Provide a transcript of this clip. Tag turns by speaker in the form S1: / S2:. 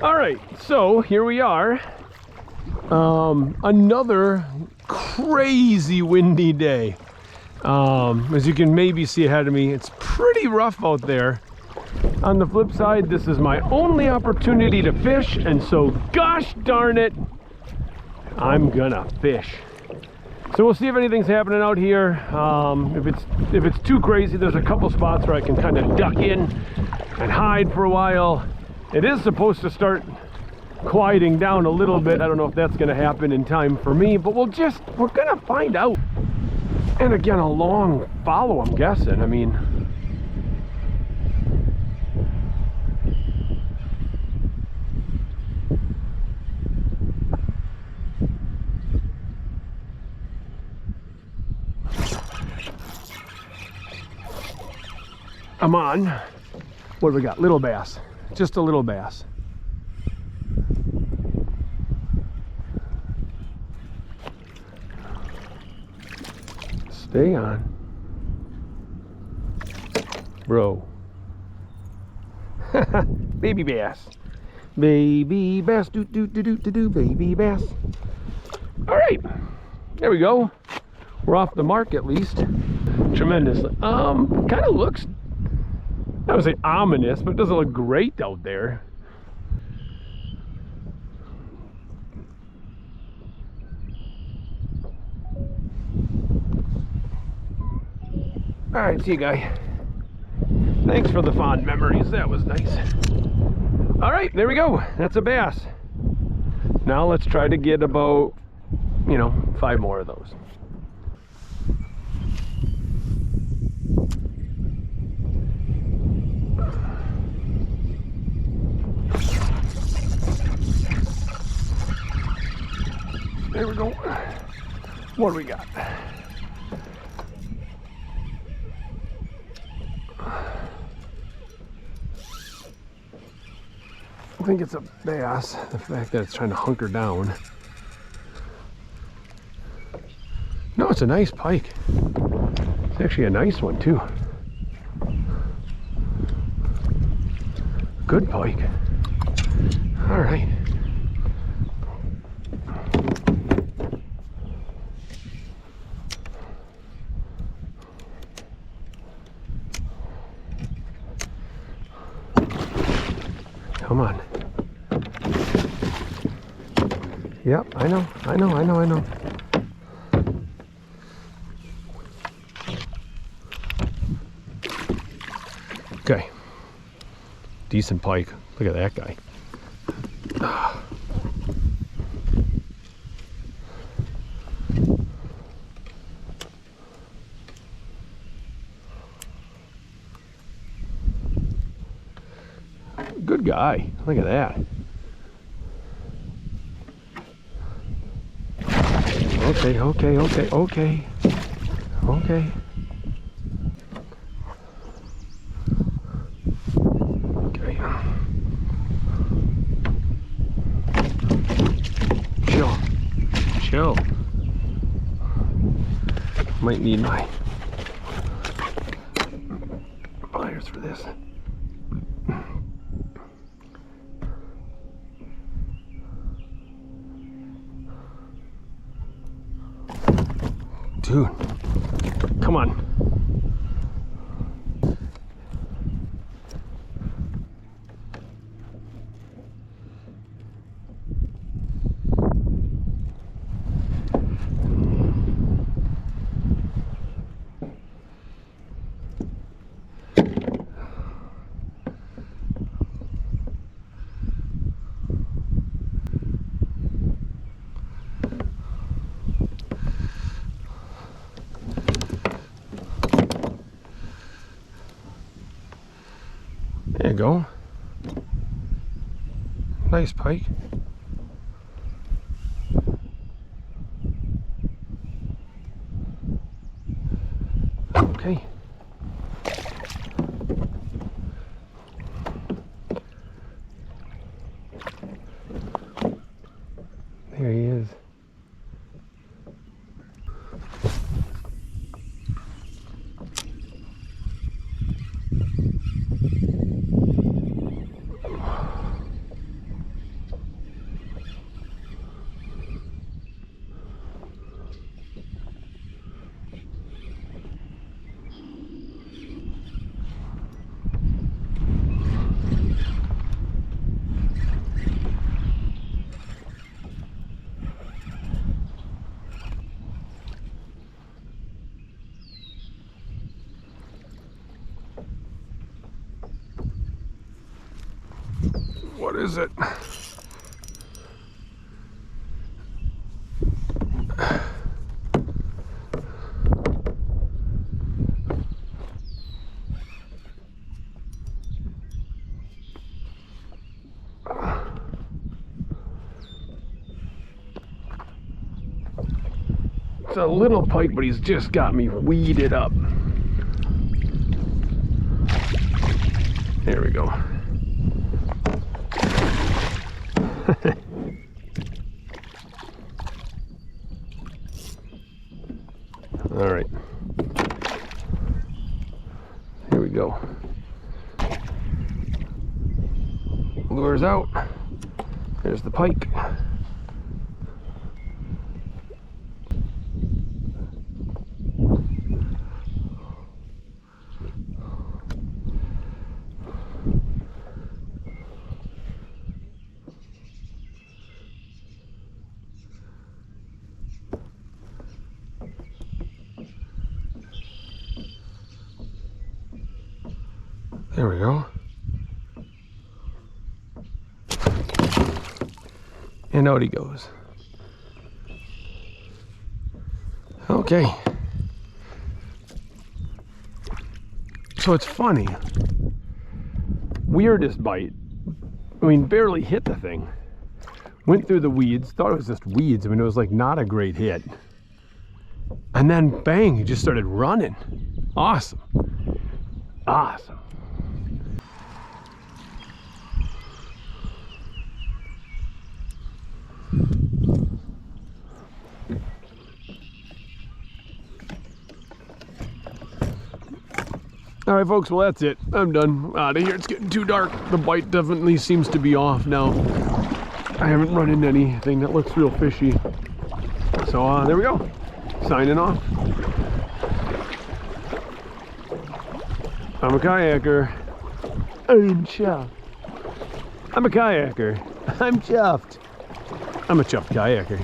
S1: All right, so here we are. Another crazy windy day. As you can maybe see ahead of me, it's pretty rough out there. On the flip side, this is my only opportunity to fish, and so gosh darn it, I'm gonna fish. So we'll see if anything's happening out here. If it's too crazy, there's a couple spots where I can kind of duck in and hide for a while. It is supposed to start quieting down a little bit. I don't know if that's going to happen in time for me, but we're gonna find out. And again, a long follow, I'm guessing. I mean, I'm on. What do we got? Little bass. Just a little bass. Stay on. Bro. Baby bass. Baby bass. Do do do do do do. Baby bass. All right. There we go. We're off the mark at least. Tremendously. Kind of looks, I would say ominous, but it doesn't look great out there. All right, see you, guy. Thanks for the fond memories. That was nice. All right, there we go. That's a bass. Now let's try to get about, 5 more of those. There we go. What do we got? I think it's a bass, the fact that it's trying to hunker down. No, it's a nice pike. It's actually a nice one too. Good pike. All right. Come on. Yep, I know. Okay. Decent pike. Look at that guy. Good guy. Look at that. Okay. Okay. Chill. Might need my pliers for this. Dude, come on. There you go. Nice pike. Okay. There he is. What is it? It's a little pike, but he's just got me weeded up. There we go. All right. Here we go. Lure's out. There's the pike. There we go. And out he goes. Okay. So it's funny. Weirdest bite. I mean, barely hit the thing. Went through the weeds, thought it was just weeds. I mean, it was like not a great hit. And then bang, he just started running. Awesome. Awesome. All right, folks, well, that's it. I'm done. Out of here. It's getting too dark. The bite definitely seems to be off now. I haven't run into anything that looks real fishy. So, there we go. Signing off. I'm a kayaker. I'm chuffed. I'm a kayaker. I'm chuffed. I'm a chuffed kayaker.